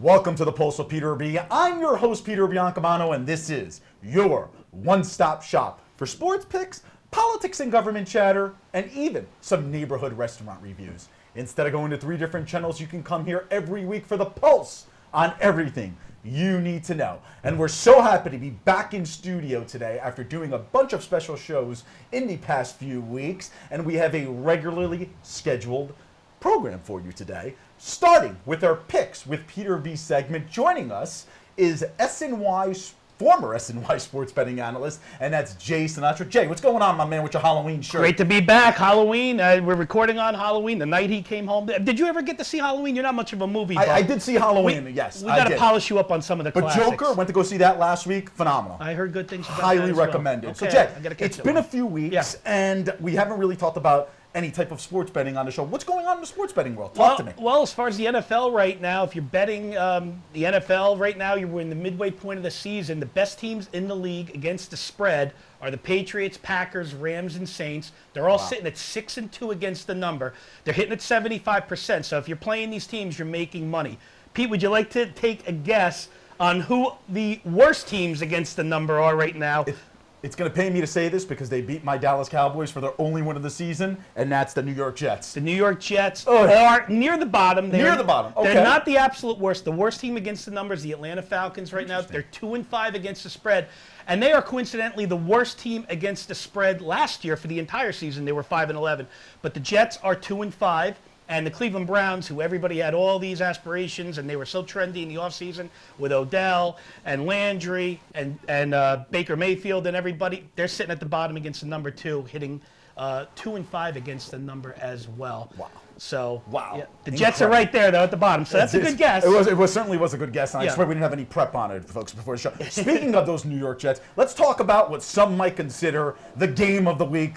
Welcome to the Pulse with Peter B. I'm your host, Peter Biancamano, and this is your one-stop shop for sports picks, politics and government chatter, and even some neighborhood restaurant reviews. Instead of going to 3 different channels, you can come here every week for the Pulse on everything you need to know. And we're so happy to be back in studio today after doing a bunch of special shows in the past few weeks, and we have a regularly scheduled program for you today, starting with our picks with Peter B segment. Joining us is former SNY sports betting analyst, and that's Jay Sinatra. Jay, what's going on, my man, with your Halloween shirt? Great to be back. Halloween. We're recording on Halloween, the night he came home. Did you ever get to see Halloween? You're not much of a movie buff. I did see Halloween, yes. We got to polish you up on some of the classics. But Joker, went to go see that last week. Phenomenal. I heard good things about that Highly as well. recommended. Okay, So, Jay, it's been a few weeks, and we haven't really talked about any type of sports betting on the show. What's going on in the sports betting world? Talk to me. Well, as far as the NFL right now, if you're betting the NFL right now, you're in the midway point of the season. The best teams in the league against the spread are the Patriots, Packers, Rams, and Saints. They're all sitting at 6-2 against the number. They're hitting at 75%. So if you're playing these teams, you're making money. Pete, would you like to take a guess on who the worst teams against the number are right now? It's going to pay me to say this because they beat my Dallas Cowboys for their only win of the season, and that's the New York Jets. The New York Jets are near the bottom. Near the bottom, okay. They're not the absolute worst. The worst team against the number is the Atlanta Falcons right now. They're 2-5 against the spread, and they are coincidentally the worst team against the spread last year for the entire season. They were 5-11, but the Jets are 2-5. And the Cleveland Browns, who everybody had all these aspirations, and they were so trendy in the offseason with Odell and Landry and Baker Mayfield and everybody, they're sitting at the bottom against the number 2, hitting 2-5 against the number as well. Wow. So wow. The Jets are right there, though, at the bottom. So that's a good guess. It certainly was a good guess, and I swear we didn't have any prep on it, folks, before the show. Speaking of those New York Jets, let's talk about what some might consider the game of the week.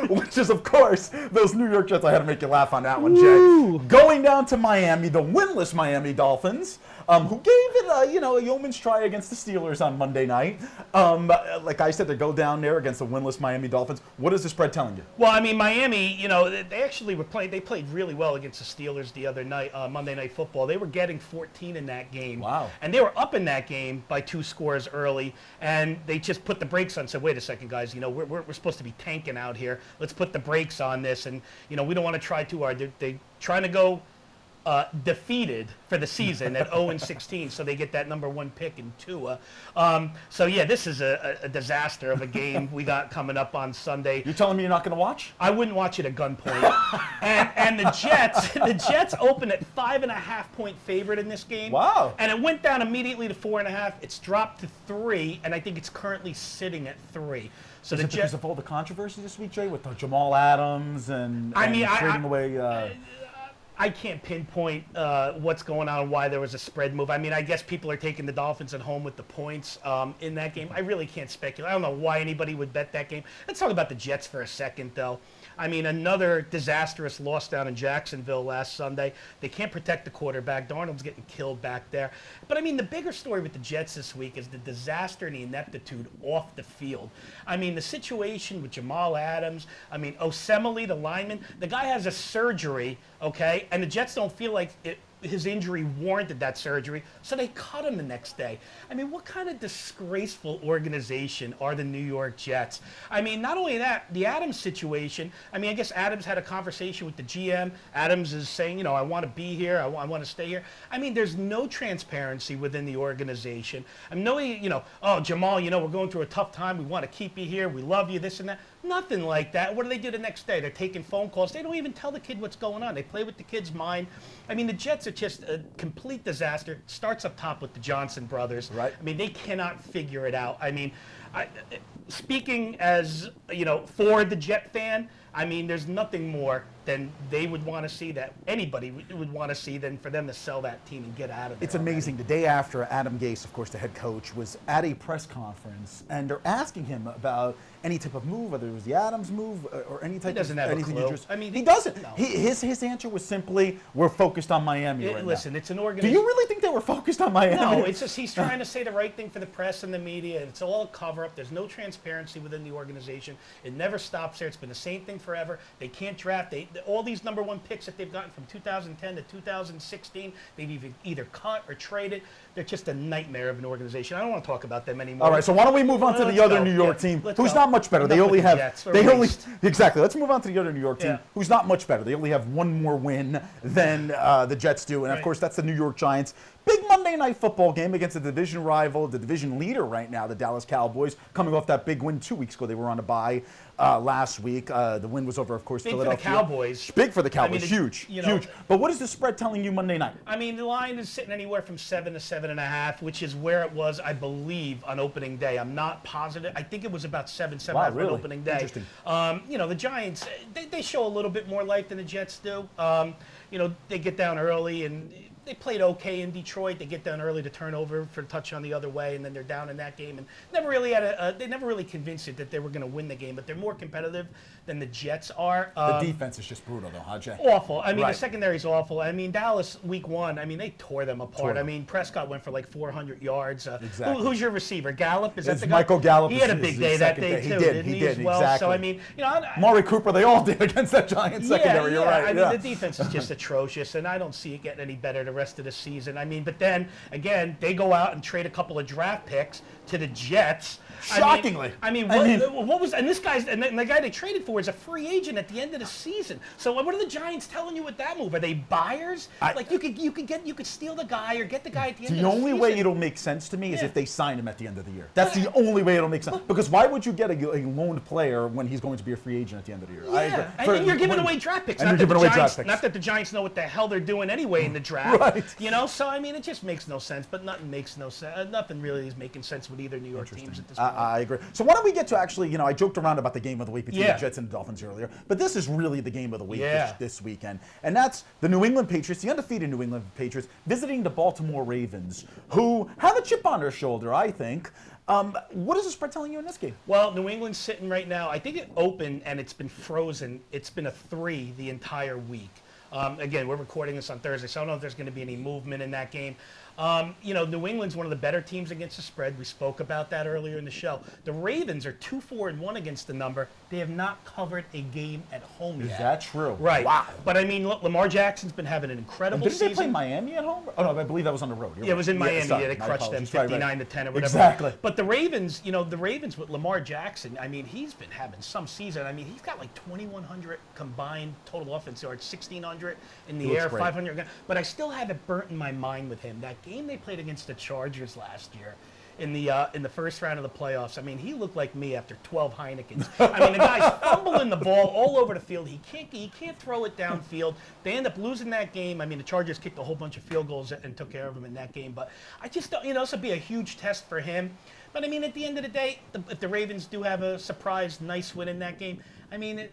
Which is, of course, those New York Jets. I had to make you laugh on that one, Jay. Going down to Miami, the winless Miami Dolphins, who gave it a yeoman's try against the Steelers on Monday night. Like I said, they go down there against the winless Miami Dolphins. What is the spread telling you? Well, I mean, Miami, they actually were playing. They played really well against the Steelers the other night, Monday Night Football. They were getting 14 in that game. Wow. And they were up in that game by 2 scores early, and they just put the brakes on and said, wait a second, guys, we're supposed to be tanking out here. Let's put the brakes on this, and we don't want to try too hard. They're trying to go defeated for the season at 0-16, so they get that number 1 pick in Tua. This is a disaster of a game we got coming up on Sunday. You're telling me you're not going to watch? I wouldn't watch it at gunpoint. and the Jets opened at 5.5-point favorite in this game. Wow. And it went down immediately to 4.5. It's dropped to 3, and I think it's currently sitting at 3. So is it because of all the controversy this week, Jay, with Jamal Adams and trading away? I can't pinpoint what's going on and why there was a spread move. I mean, I guess people are taking the Dolphins at home with the points in that game. I really can't speculate. I don't know why anybody would bet that game. Let's talk about the Jets for a second, though. I mean, another disastrous loss down in Jacksonville last Sunday. They can't protect the quarterback. Darnold's getting killed back there. But, I mean, the bigger story with the Jets this week is the disaster and the ineptitude off the field. I mean, the situation with Jamal Adams. I mean, Osemele, the lineman. The guy has a surgery, okay, and the Jets don't feel like his injury warranted that surgery, so they cut him the next day. I mean, what kind of disgraceful organization are the New York Jets? I mean, not only that, the Adams situation, I mean, I guess Adams had a conversation with the GM. Adams is saying, I want to be here, I want to stay here. I mean, there's no transparency within the organization. I mean, oh, Jamal, we're going through a tough time, we want to keep you here, we love you, this and that. Nothing like that. What do they do the next day? They're taking phone calls. They don't even tell the kid what's going on. They play with the kid's mind. I mean, the Jets are just a complete disaster. Starts up top with the Johnson brothers. Right. I mean, they cannot figure it out. I mean, speaking as, for the Jet fan, I mean, there's nothing more than they would want to see, that anybody would want to see, than for them to sell that team and get out of there. It's amazing. The day after, Adam Gase, of course, the head coach, was at a press conference, and they're asking him about any type of move, whether it was the Adams move or any type of anything. He doesn't have a clue. I mean, he doesn't. No. His answer was simply, "We're focused on Miami right listen, now." It's an organization. Do you really think they were focused on Miami? No, it's just he's trying to say the right thing for the press and the media. It's all a cover-up. There's no transparency within the organization. It never stops there. It's been the same thing forever. They can't draft. All these number one picks that they've gotten from 2010 to 2016, they've either cut or traded. They're just a nightmare of an organization. I don't want to talk about them anymore. All right, so why don't we move on to the other New York team, who's not much better. They only have exactly. Let's move on to the other New York team, who's not much better. They only have one more win than the Jets do, and of course that's the New York Giants. Big Monday Night Football game against the division rival, the division leader right now, the Dallas Cowboys, coming off that big win 2 weeks ago. They were on a bye last week. The win was over, of course, Philadelphia. Big for the Cowboys. Big for the Cowboys. I mean, huge. Huge. But what is the spread telling you Monday night? I mean, the line is sitting anywhere from 7 to 7.5, which is where it was, I believe, on opening day. I'm not positive. I think it was about 7.5 on opening day. Interesting. The Giants, they show a little bit more life than the Jets do. They get down early and they played okay in Detroit. They get down early to turn over for a touchdown the other way, and then they're down in that game. And they never really convinced it that they were going to win the game. But they're more competitive than the Jets are. The defense is just brutal, though, huh, Jay? Awful. I mean, the secondary's awful. I mean, Dallas week 1. I mean, they tore them apart. I mean, Prescott went for like 400 yards. Exactly. Who's your receiver? Gallup? Is that the guy? Michael Gallup. He had a big day that day too. He did. Well, exactly. So I mean, Maury Cooper. They all did against that Giants secondary. You're right. I mean, the defense is just atrocious, and I don't see it getting any better the rest of the season. I mean, but then again, they go out and trade a couple of draft picks to the Jets. Shockingly. What was and this guy's and the guy they traded for is a free agent at the end of the season. So what are the Giants telling you with that move? Are they buyers? You could steal the guy or get the guy at the end of the season. The only way it'll make sense to me is if they sign him at the end of the year. That's the only way it'll make sense. Because why would you get a loaned player when he's going to be a free agent at the end of the year? Yeah, and you're giving away draft picks. Not that the Giants know what the hell they're doing anyway in the draft. Right. So I mean, it just makes no sense. But nothing makes no sense. Nothing really is making sense with either New York teams at this point. I agree. So why don't we get to actually, I joked around about the game of the week between the Jets and the Dolphins earlier, but this is really the game of the week this weekend. And that's the New England Patriots, the undefeated New England Patriots, visiting the Baltimore Ravens, who have a chip on their shoulder, I think. What is the spread telling you in this game? Well, New England's sitting right now. I think it opened and it's been frozen. It's been a 3 the entire week. Again, we're recording this on Thursday, so I don't know if there's going to be any movement in that game. New England's one of the better teams against the spread. We spoke about that earlier in the show. The Ravens are 2-4-1 against the number. They have not covered a game at home yet. Is that true? Right. Wow. But I mean, look, Lamar Jackson's been having an incredible season. Didn't they play Miami at home? Oh no, I believe that was on the road. It was in Miami. They crushed them 59-10 or whatever. Exactly. But the Ravens, with Lamar Jackson, I mean, he's been having some season. I mean, he's got like 2,100 combined total offense yards, 1,600 in the air, 500. But I still have it burnt in my mind with him. That game they played against the Chargers last year in the first round of the playoffs. I mean, he looked like me after 12 Heinekens. I mean, the guy's fumbling the ball all over the field. He can't throw it downfield. They end up losing that game. I mean, the Chargers kicked a whole bunch of field goals and took care of him in that game. But I just don't, this would be a huge test for him. But I mean, at the end of the day, if the Ravens do have a surprise, nice win in that game, I mean,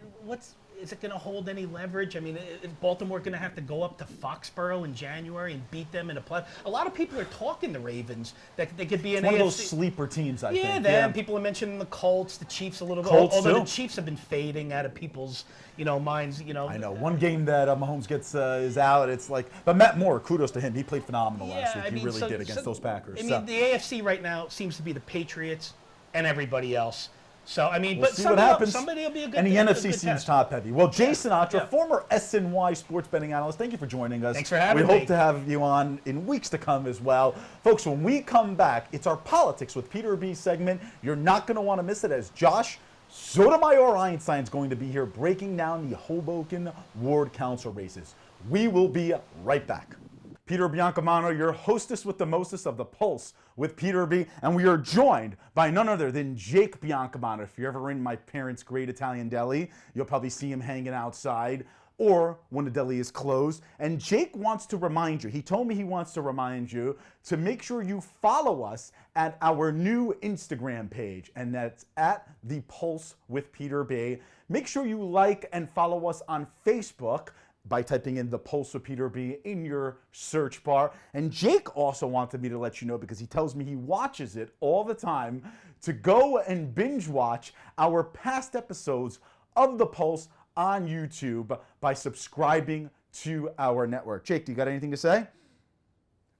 is it going to hold any leverage? I mean, is Baltimore going to have to go up to Foxborough in January and beat them in a play? A lot of people are talking the Ravens that they could be an one AFC. of those sleeper teams, I think. Yeah, them. People are mentioning the Colts, the Chiefs a little bit. Although the Chiefs have been fading out of people's, minds. I know. One game that Mahomes gets is out. It's like, but Matt Moore, kudos to him. He played phenomenal last week. He really did against those Packers. I mean, the AFC right now seems to be the Patriots and everybody else. So, I mean, we'll see what happens. Somebody will be a good And the NFC seems top heavy. Well, Jay Sinatra, Yeah. former SNY sports betting analyst, thank you for joining us. Thanks for having me. We me. hope to have you on in weeks to come as well. Folks, when we come back, it's our Politics with Peter B segment. You're not going to want to miss it, as Josh Sotomayor Einstein is going to be here breaking down the Hoboken Ward Council races. We will be right back. Peter Biancamano, your hostess with the mostest of the Pulse with Peter B. And we are joined by none other than Jake Biancamano. If you're ever in my parents' great Italian deli, you'll probably see him hanging outside or when the deli is closed. And Jake wants to remind you, he told me he wants to remind you to make sure you follow us at our new Instagram page, and that's at The Pulse with Peter B. Make sure you like and follow us on Facebook by typing in The Pulse with Peter B in your search bar. And Jake also wanted me to let you know, because he tells me he watches it all the time, to go and binge watch our past episodes of The Pulse on YouTube by subscribing to our network. Jake, do you got anything to say?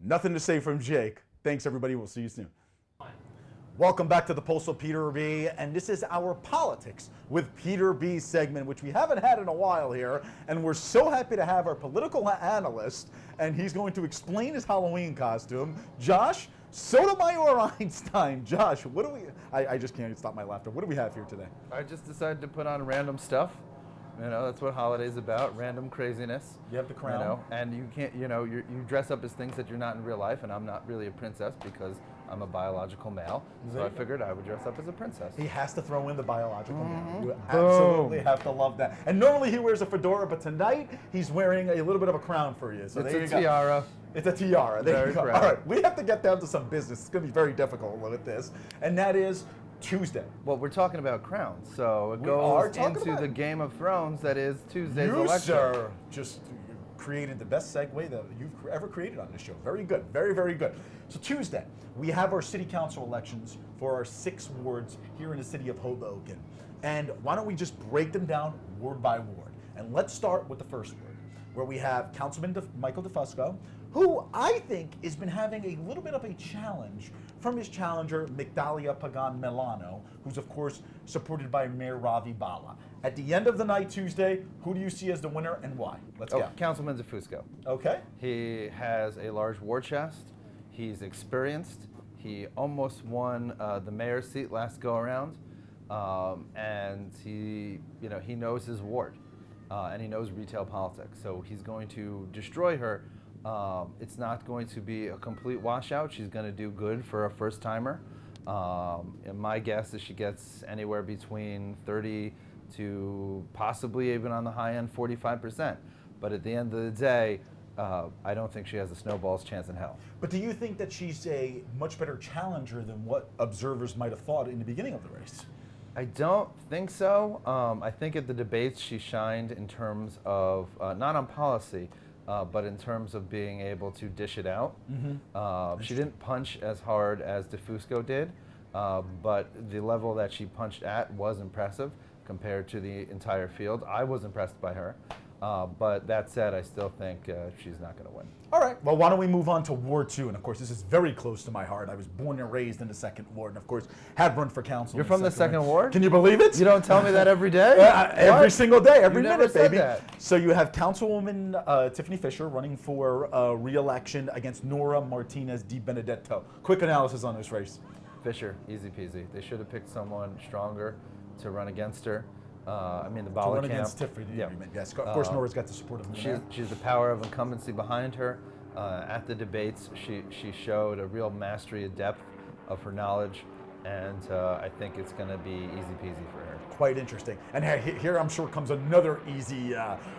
Nothing to say from Jake. Thanks, everybody. We'll see you soon. Welcome back to the Postal Peter B, and this is our Politics with Peter B segment, which we haven't had in a while here, and we're so happy to have our political analyst, and he's going to explain his Halloween costume, Josh Sotomayor Einstein. Josh, what do we, I just can't stop my laughter. What do we have here today? I just decided to put on random stuff. You know, that's what holiday's about, random craziness. You have the crown. You know, and you can't, you dress up as things that you're not in real life, and I'm not really a princess because I'm a biological male. So I figured I would dress up as a princess. He has to throw in the biological man. You absolutely have to love that. And normally he wears a fedora, but tonight he's wearing a little bit of a crown for you. So It's there a you go. tiara. It's a tiara. There Very you go. proud. All right, we have to get down to some business. It's going to be very difficult with this, and that is Tuesday. Well, we're talking about crowns, so it We are goes talking into about the it. Game of Thrones that is Tuesday's You, election. sir, just created the best segue that you've ever created on this show. Very good. Very, very good. So Tuesday, we have our city council elections for our 6 wards here in the city of Hoboken. And why don't we just break them down ward by ward? And let's start with the first ward, where we have Councilman Michael DeFusco, who I think has been having a little bit of a challenge from his challenger, Migdalia Pagan Milano, who's of course supported by Mayor Ravi Bala. At the end of the night Tuesday, who do you see as the winner and why? Let's go. Councilman DeFusco. Okay. He has a large war chest. He's experienced. He almost won the mayor's seat last go around, and he knows his ward, and he knows retail politics. So he's going to destroy her. It's not going to be a complete washout. She's going to do good for a first timer. And my guess is she gets anywhere between 30 to possibly even on the high end 45%. But at the end of the day, I don't think she has a snowball's chance in hell. But do you think that she's a much better challenger than what observers might have thought in the beginning of the race? I don't think so. I think at the debates she shined in terms of, not on policy, but in terms of being able to dish it out. She didn't punch as hard as DeFusco did, but the level that she punched at was impressive compared to the entire field. I was impressed by her. But that said, I still think she's not going to win. All right. Well, why don't we move on to Ward 2? And of course, this is very close to my heart. I was born and raised in the 2nd Ward, and of course, have run for council. You're in from the 2nd Ward? Can you believe it? You don't tell me that every day? Every single day, every You minute, never said baby. that. So you have Councilwoman Tiffany Fisher running for re-election against Nora Martinez Di Benedetto. Quick analysis on this race. Fisher, easy peasy. They should have picked someone stronger to run against her. I mean, the Bala To run camp. against Tiffany, Yeah. you meant. Yes, of course, Nora's got the support of the mayor. She's the power of incumbency behind her. At the debates, she showed a real mastery, a depth of her knowledge, and I think it's going to be easy peasy for her. Quite interesting. And here I'm sure comes another easy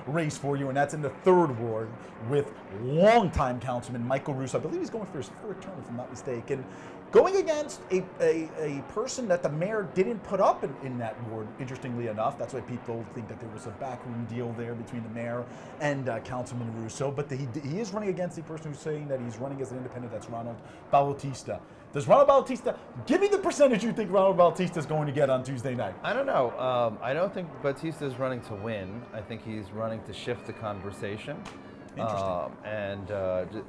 race for you, and that's in the 3rd Ward with longtime Councilman Michael Russo. I believe he's going for his 4th term, if I'm not mistaken. Going against a person that the mayor didn't put up in that ward, interestingly enough. That's why people think that there was a backroom deal there between the mayor and Councilman Russo. But he is running against the person who's saying that he's running as an independent. That's Ronald Bautista. Does Ronald Bautista, give me the percentage you think Ronald Bautista is going to get on Tuesday night? I don't know. I don't think Bautista is running to win. I think he's running to shift the conversation. Interesting.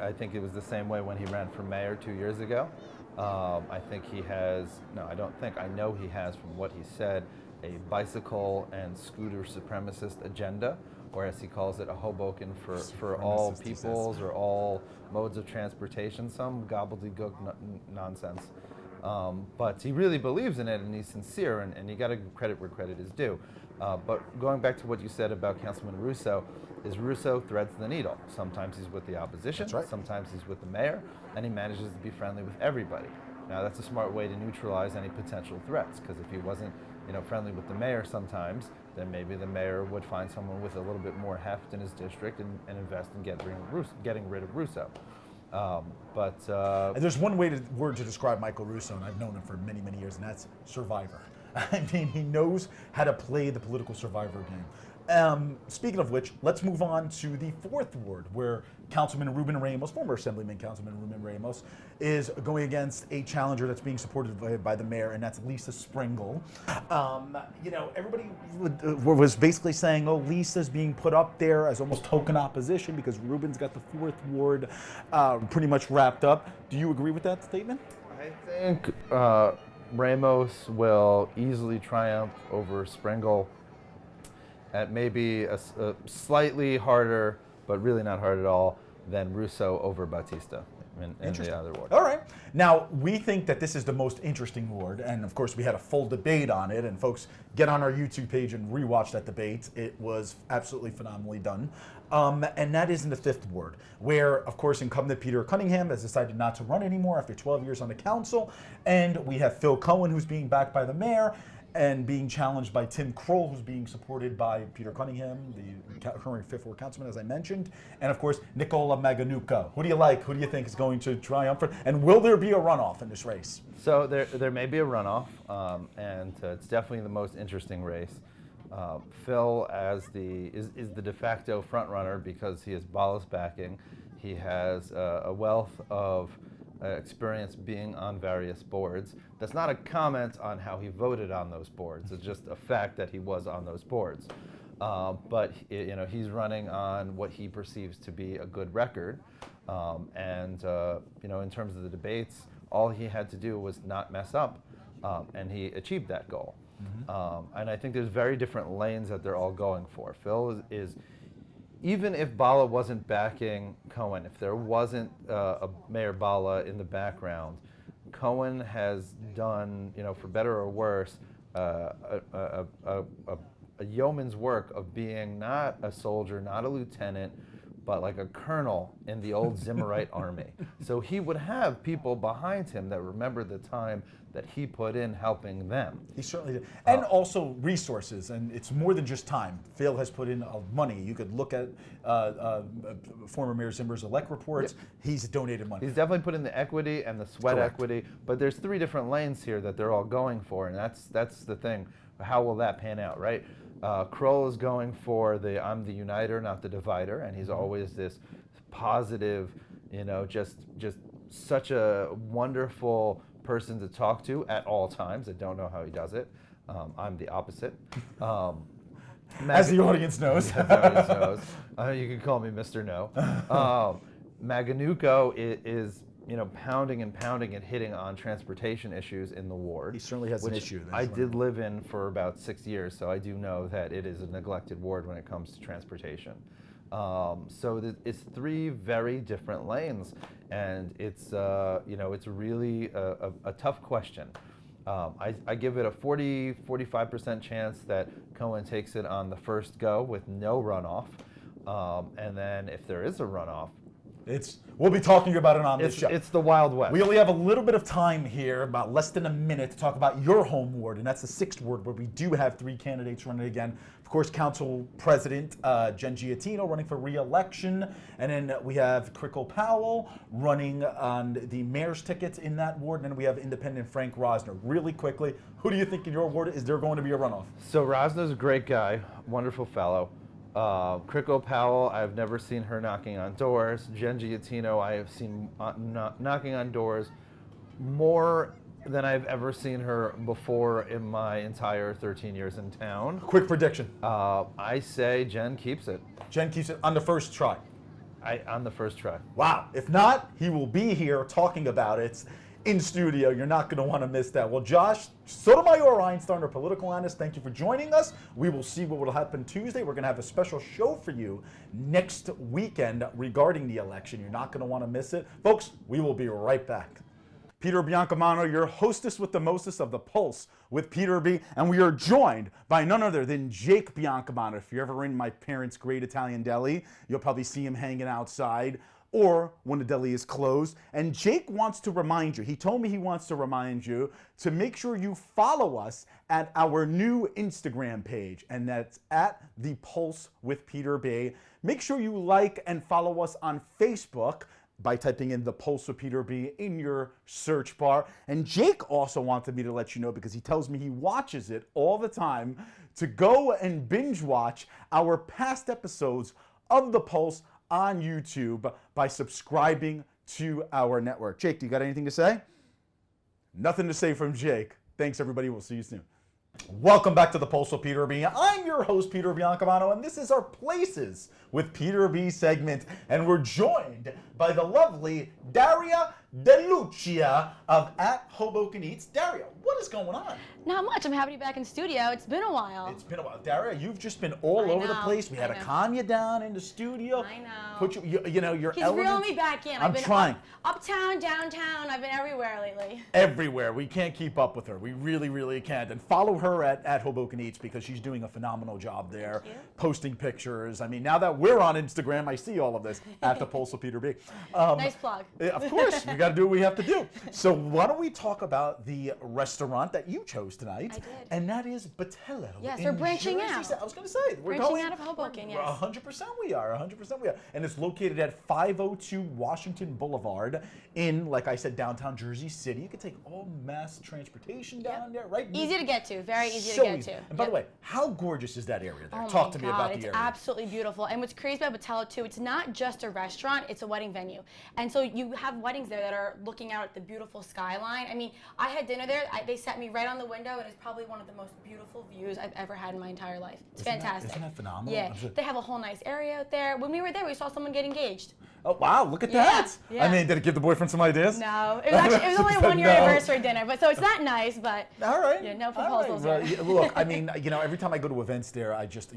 I think it was the same way when he ran for mayor 2 years ago. I think he has, no, I don't think, I know he has, from what he said, a bicycle and scooter supremacist agenda, or as he calls it, a Hoboken for all peoples or all modes of transportation, some gobbledygook nonsense. But he really believes in it, and he's sincere, and you got to give credit where credit is due. But going back to what you said about Councilman Russo, is Russo threads the needle. Sometimes he's with the opposition, That's right. Sometimes he's with the mayor, and he manages to be friendly with everybody. Now that's a smart way to neutralize any potential threats, because if he wasn't, friendly with the mayor sometimes, then maybe the mayor would find someone with a little bit more heft in his district and invest in getting rid of Russo. And there's one word to describe Michael Russo, and I've known him for many, many years, and that's survivor. I mean, he knows how to play the political survivor game. Speaking of which, let's move on to the 4th Ward, where Councilman Ruben Ramos, former Assemblyman Councilman Ruben Ramos, is going against a challenger that's being supported by the mayor, and that's Lisa Springle. Everybody was basically saying, oh, Lisa's being put up there as almost token opposition because Ruben's got the 4th Ward pretty much wrapped up. Do you agree with that statement? I think Ramos will easily triumph over Sprengel at maybe a slightly harder, but really not hard at all, than Russo over Batista in the other ward. All right. Now, we think that this is the most interesting ward, and of course we had a full debate on it, and folks, get on our YouTube page and rewatch that debate. It was absolutely phenomenally done. And that is in the 5th ward, where, of course, incumbent Peter Cunningham has decided not to run anymore after 12 years on the council, and we have Phil Cohen, who's being backed by the mayor, and being challenged by Tim Kroll, who's being supported by Peter Cunningham, the current 5th Ward Councilman, as I mentioned, and of course, Nicola Maganuka. Who do you like? Who do you think is going to triumph? And will there be a runoff in this race? So there may be a runoff, and it's definitely the most interesting race. Phil is the de facto front runner because he has Bala's backing. He has a wealth of experience being on various boards. That's not a comment on how he voted on those boards. It's just a fact that he was on those boards. But he's running on what he perceives to be a good record. In terms of the debates, all he had to do was not mess up, and he achieved that goal. Mm-hmm. And I think there's very different lanes that they're all going for. Phil is even if Bala wasn't backing Cohen, if there wasn't a Mayor Bala in the background, Cohen has done, for better or worse, a yeoman's work of being not a soldier, not a lieutenant, but like a colonel in the old Zimmerite army. So he would have people behind him that remember the time that he put in helping them. He certainly did. And also resources, and it's more than just time. Phil has put in money. You could look at former Mayor Zimmer's elect reports. Yep. He's donated money. He's definitely put in the equity and the sweat Correct. equity, but there's 3 different lanes here that they're all going for, and that's the thing. How will that pan out, right? Kroll is going for I'm the uniter, not the divider, and he's always this positive, just such a wonderful person to talk to at all times. I don't know how he does it. I'm the opposite. As the audience knows. As the audience knows. You can call me Mr. No. Maganuko is pounding and hitting on transportation issues in the ward. He certainly has an issue. I did live in for about 6 years, so I do know that it is a neglected ward when it comes to transportation. It's 3 very different lanes, and it's really a tough question. I give it a 40-45% chance that Cohen takes it on the first go with no runoff, and then if there is a runoff, we'll be talking about it on this show. It's the Wild West. We only have a little bit of time here, about less than a minute, to talk about your home ward, and that's the 6th ward, where we do have 3 candidates running again. Of course, Council President Jen Giattino running for re-election, and then we have Crickle Powell running on the mayor's tickets in that ward, and then we have Independent Frank Rosner. Really quickly, who do you think in your ward is there going to be a runoff? So Rosner's a great guy, wonderful fellow. Crickle Powell, I've never seen her knocking on doors. Jen Giattino, I have seen knocking on doors more than I've ever seen her before in my entire 13 years in town. Quick prediction. I say Jen keeps it. Jen keeps it on the first try. On the first try. Wow. If not, he will be here talking about it in studio. You're not going to want to miss that. Well, Josh, Sotomayor, Einstein, our political analyst, thank you for joining us. We will see what will happen Tuesday. We're going to have a special show for you next weekend regarding the election. You're not going to want to miss it. Folks, we will be right back. Peter Biancamano, your hostess with the mostest of the Pulse with Peter B. And we are joined by none other than Jake Biancamano. If you're ever in my parents' great Italian deli, you'll probably see him hanging outside or when the deli is closed. And Jake wants to remind you, he told me he wants to remind you to make sure you follow us at our new Instagram page, and that's at The Pulse with Peter B. Make sure you like and follow us on Facebook by typing in The Pulse with Peter B in your search bar. And Jake also wanted me to let you know, because he tells me he watches it all the time, to go and binge watch our past episodes of The Pulse on YouTube by subscribing to our network. Jake, do you got anything to say? Nothing to say from Jake. Thanks, everybody. We'll see you soon. Welcome back to The Pulse with Peter B. I'm your host, Peter Biancamano, and this is our Places with Peter B segment, and we're joined by the lovely Daria DeLuccia of @Hoboken Eats. Daria, what is going on? Not much. I'm happy to be back in studio. It's been a while. It's been a while. Daria, you've just been all over the place. We had to calm you down in the studio. I know. Put you know, your He's elements. reeling me back in. I'm I've been trying. Uptown, downtown. I've been everywhere lately. Everywhere. We can't keep up with her. We really, really can't. And follow her at Hoboken Eats because she's doing a phenomenal job there, Thank you. posting pictures. I mean, now that we're on Instagram, I see all of this at the Pulse of Peter B. Nice plug. Of course, we got to do what we have to do. So why don't we talk about the restaurant that you chose tonight? I did. And that is Batello. Yes, in we're branching Jersey. out. I was going to say, we're Branching going out of Hoboken, we're yes. 100% we are. 100% we are. And it's located at 502 Washington Boulevard in, like I said, downtown Jersey City. You can take all mass transportation down there, right? Easy to get to. Very easy So to get easy. to. And by the Yep. way, how gorgeous is that area there? Oh Talk my to me God, about the it's area. absolutely beautiful. And what's crazy about Batello too, it's not just a restaurant, it's a wedding venue. And so you have weddings there that are looking out at the beautiful skyline. I mean, I had dinner there, they sat me right on the window, and it's probably one of the most beautiful views I've ever had in my entire life. It's fantastic. Isn't that phenomenal? Yeah, they have a whole nice area out there. When we were there, we saw someone get engaged. Oh, wow, look at Yeah, that. yeah. I mean, did it give the boyfriend some ideas? No, it was actually, it was only a one-year No. anniversary dinner, but so it's not nice, but All right. yeah, no All right. proposals Well, yet. yeah, look, I mean, you know, every time I go to events there, I'm just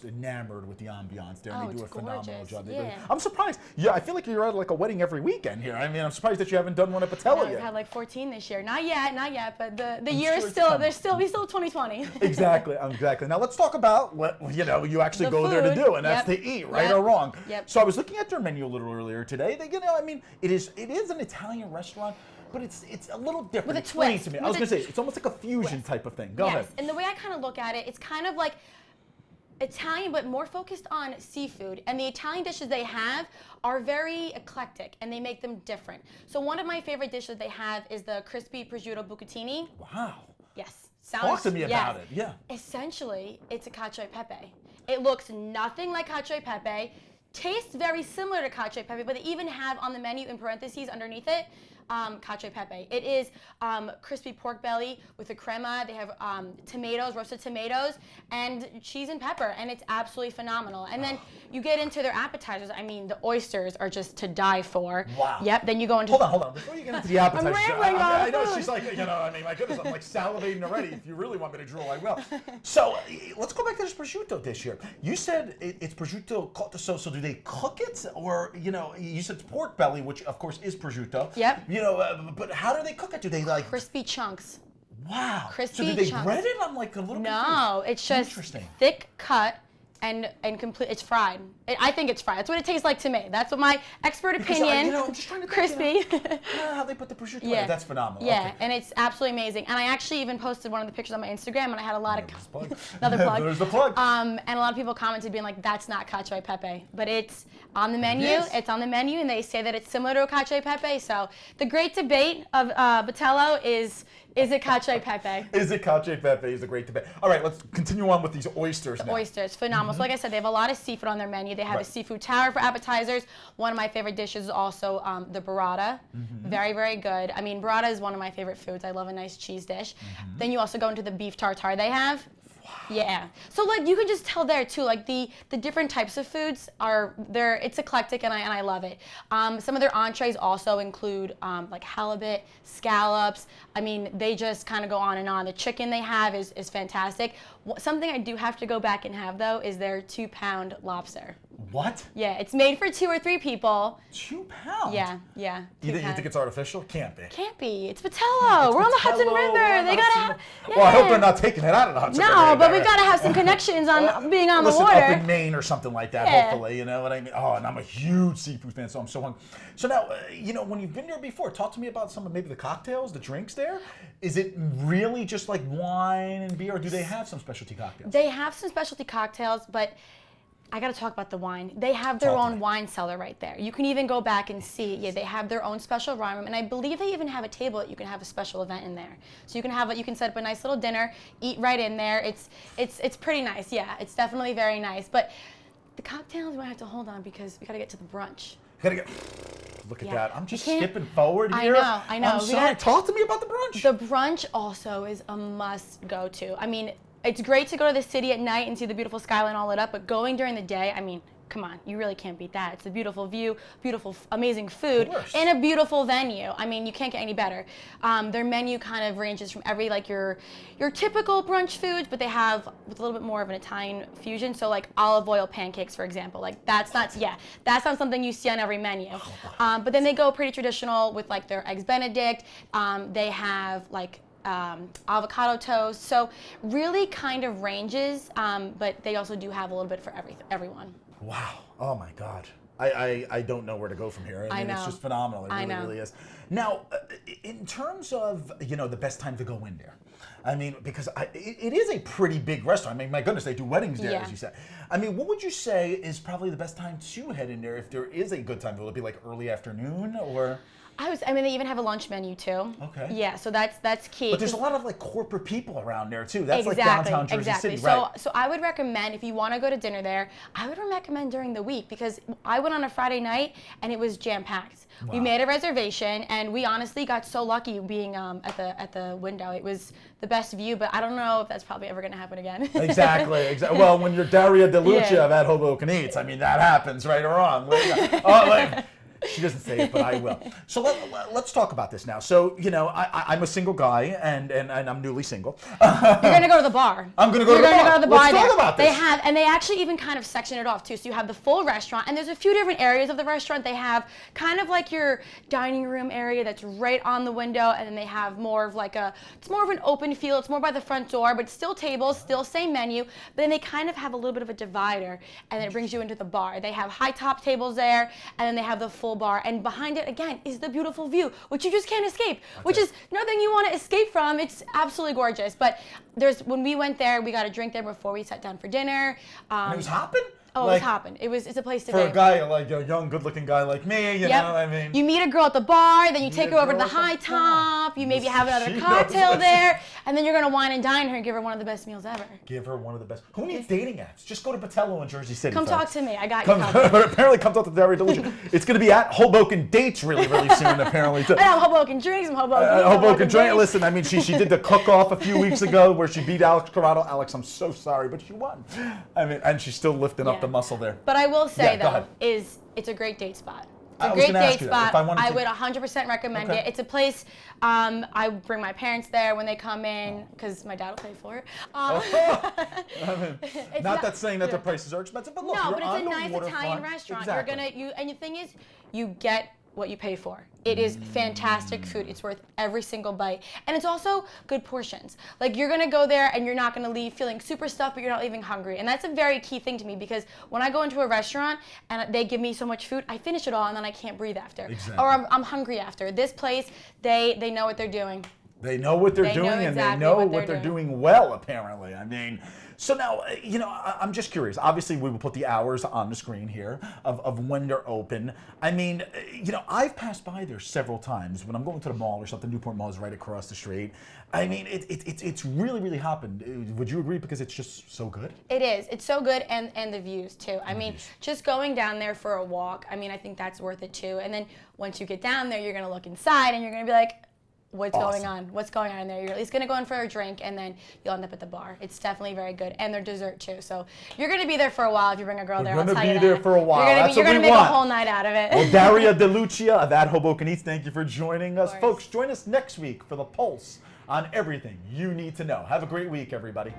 enamored with the ambiance there, and Oh, they do a it's phenomenal gorgeous. job. Yeah. I'm surprised. Yeah, I feel like you're at like a wedding every weekend here. I mean, I'm surprised that you haven't done one at Batello We've yet. had like 14 this year. Not yet, but the year sure is it's still, coming. we still 2020. Exactly. Now let's talk about what you actually The go there to food. do, and that's Yep. to eat, right Yep. or wrong. Yep. So I was looking at their menu a little earlier today. I mean, it is an Italian restaurant, but it's a little different. With a Explain twist. to me. I With was a going to say it's almost like a fusion type of thing. Go ahead. Yes, and the way I kind of look at it, it's kind of like Italian, but more focused on seafood. And the Italian dishes they have are very eclectic, and they make them different. So one of my favorite dishes they have is the crispy prosciutto bucatini. Wow. Yes. Talk to me about yes. it. Yeah. Essentially, it's a cacio e pepe. It looks nothing like cacio e pepe, tastes very similar to cacio e pepe, but they even have on the menu in parentheses underneath it, cacio e pepe. It is crispy pork belly with a crema. They have tomatoes, roasted tomatoes, and cheese and pepper, and it's absolutely phenomenal. And then you get into their appetizers. I mean, the oysters are just to die for. Wow. Yep. Then you go into Hold on. Before you get into the appetizers, rambling about I know food. she's like, I mean, my goodness, I'm like salivating already. If you really want me to drool, I will. So let's go back to this prosciutto dish here. You said it's prosciutto. So do they cook it, or you said it's pork belly, which of course is prosciutto. Yep. But how do they cook it? Do they like? crispy chunks. Wow. crispy So do they chunks. bread it? I'm like a little. No, confused. it's just Interesting. thick cut and complete. It's fried. I think it's fried. That's what it tastes like to me. That's what my expert Because opinion. I'm just trying to think, crispy. how they put the prosciutto in Yeah. it. That's phenomenal. Yeah, Okay. and it's absolutely amazing. And I actually even posted one of the pictures on my Instagram, and I had a lot There's the of plug. another plug. There's the plug. And a lot of people commented being like, "That's not cacio e pepe," but it's on the menu. is. It's on the menu, and they say that it's similar to a cacio e pepe. So the great debate of Batello is it cacio e pepe? Is it cacio e pepe? Is a great debate. All right, let's continue on with these oysters now. Oysters, phenomenal. So like I said, they have a lot of seafood on their menu. They have Right. a seafood tower for appetizers. One of my favorite dishes is also the burrata. Very, very good. I mean, burrata is one of my favorite foods. I love a nice cheese dish. Then you also go into the beef tartare they have. Yeah. So like you can just tell there too, like the different types of foods are there. It's eclectic and I love it. Some of their entrees also include like halibut, scallops. I mean, they just kind of go on and on. The chicken they have is fantastic. Something I do have to go back and have though is their 2-pound lobster. What? Yeah, it's made for 2 or 3 people. 2 pounds? Yeah. You 2 pounds. think it's artificial? Can't be. Can't be. It's Batello. We're on the Hudson Batello, River. we're on They the gotta Hudson have. River. Well, I hope yeah. they're not taking it out of the Hudson River. No, but There. we've got to have some connections on being on Listen, the water. up in Maine or something like that, Yeah. hopefully, you know what I mean? Oh, and I'm a huge seafood fan, so I'm so hungry. So now, when you've been there before, talk to me about some of maybe the cocktails, the drinks there. Is it really just like wine and beer, or do they have some specialty cocktails? They have some specialty cocktails, but I got to talk about the wine. They have their Talk to own me. wine cellar right there. You can even go back and see. Yeah, they have their own special wine room, and I believe they even have a table that you can have a special event in there. So you can set up a nice little dinner, eat right in there. It's pretty nice. Yeah, it's definitely very nice. But the cocktails we might have to hold on because we got to get to the brunch. Gotta get. Look at Yeah. that. I'm just You can't- skipping forward I here. know, I know. I'm We sorry. gotta- Talk to me about the brunch. The brunch also is a must go to. I mean, it's great to go to the city at night and see the beautiful skyline all lit up, but going during the day, I mean, come on, you really can't beat that. It's a beautiful view, beautiful, amazing food, course. and a beautiful venue. I mean, you can't get any better. Their menu kind of ranges from every, like your typical brunch foods, but they have with a little bit more of an Italian fusion. So like olive oil pancakes, for example. Like that's not something you see on every menu. But then they go pretty traditional with like their eggs Benedict. They have like avocado toast. So really kind of ranges, but they also do have a little bit for everyone. Wow. Oh my God. I don't know where to go from here. I mean, know. it's just phenomenal. It I really, know. really is. Now, in terms of, the best time to go in there, I mean, because it is a pretty big restaurant. I mean, my goodness, they do weddings there, Yeah. as you said. I mean, what would you say is probably the best time to head in there if there is a good time? Will it be like early afternoon or? I mean, they even have a lunch menu too. Okay. Yeah, so that's key. But there's a lot of like corporate people around there too. That's Exactly, like downtown Jersey exactly. City, So, right? so I would recommend if you want to go to dinner there, I would recommend during the week because I went on a Friday night and it was jam packed. Wow. We made a reservation and we honestly got so lucky being at the window. It was the best view, but I don't know if that's probably ever going to happen again. Exactly. Well, when you're Daria DeLuccia Yeah. of At Hoboken Eats, I mean, that happens, right or wrong. Like, she doesn't say it, but I will. So let's talk about this now. So, I'm a single guy, and I'm newly single. You're gonna go to the bar. I'm gonna go to the bar. You're gonna go to the bar. Let's talk there. about this. They have, and they actually even kind of section it off too. So you have the full restaurant, and there's a few different areas of the restaurant. They have kind of like your dining room area that's right on the window, and then they have more of like it's more of an open feel. It's more by the front door, but still tables, still same menu. But then they kind of have a little bit of a divider, and then it brings you into the bar. They have high top tables there, and then they have the full bar, and behind it again is the beautiful view, which you just can't escape, which is nothing you want to escape from. It's absolutely gorgeous. But when we went there, we got a drink there before we sat down for dinner. And it was hopping? Oh, it was hopping. It's a place to For be. a guy, like a young, good-looking guy like me, you know, I mean. You meet a girl at the bar, then you take a her over to girl the at the high top, you maybe have another She cocktail knows there, and then you're going to wine and dine her and give her one of the best meals ever. Give her one of the best. Who needs dating apps? Just go to Batello in Jersey City. Come folks. talk to me. I got you But covered. apparently comes out to Daria DeLuccia. It's going to be at Hoboken Dates really, really soon, apparently. I have Hoboken drinks, I'm Hoboken. Hoboken drink. dates. Listen, I mean, she did the cook-off a few weeks ago where she beat Alex Corrado. Alex, I'm so sorry, but she won. I mean, and she's still lifting up Yeah. the muscle there. But I will say, Yeah, go though, ahead. it's a great date spot. I It's a was great gonna ask date you that. If spot. I wanted I to- would 100% recommend Okay. it. It's a place I bring my parents there when they come in because my dad will pay for it. It's Not that saying that the prices are expensive, but look, no, you're but it's on a the nice waterfront. Italian restaurant. Exactly. And the thing is, you get what you pay for. It is fantastic food. It's worth every single bite. And it's also good portions. Like you're gonna go there and you're not gonna leave feeling super stuffed, but you're not leaving hungry. And that's a very key thing to me because when I go into a restaurant and they give me so much food, I finish it all and then I can't breathe after. Exactly. Or I'm hungry after. This place, they know what they're doing. They know what they're They know doing, and they exactly know what what they're they're doing well, apparently. I mean, so now, I'm just curious. Obviously, we will put the hours on the screen here of when they're open. I mean, I've passed by there several times. When I'm going to the mall or something, Newport Mall is right across the street. I mean, it's really, really hopping. Would you agree? Because it's just so good? It is. It's so good, and the views too. I mean, just going down there for a walk, I mean, I think that's worth it too. And then once you get down there, you're gonna look inside and you're gonna be like, what's going on? What's going on in there? You're at least gonna go in for a drink and then you'll end up at the bar. It's definitely very good, and their dessert too. So you're gonna be there for a while if you bring a girl there. I'll gonna tell be you there that. for a while. That's You're what gonna we make want. a whole night out of it. Well, Daria DeLuccia of At Hoboken Eats, thank you for joining us. course. Folks, join us next week for the Pulse on everything you need to know. Have a great week, everybody.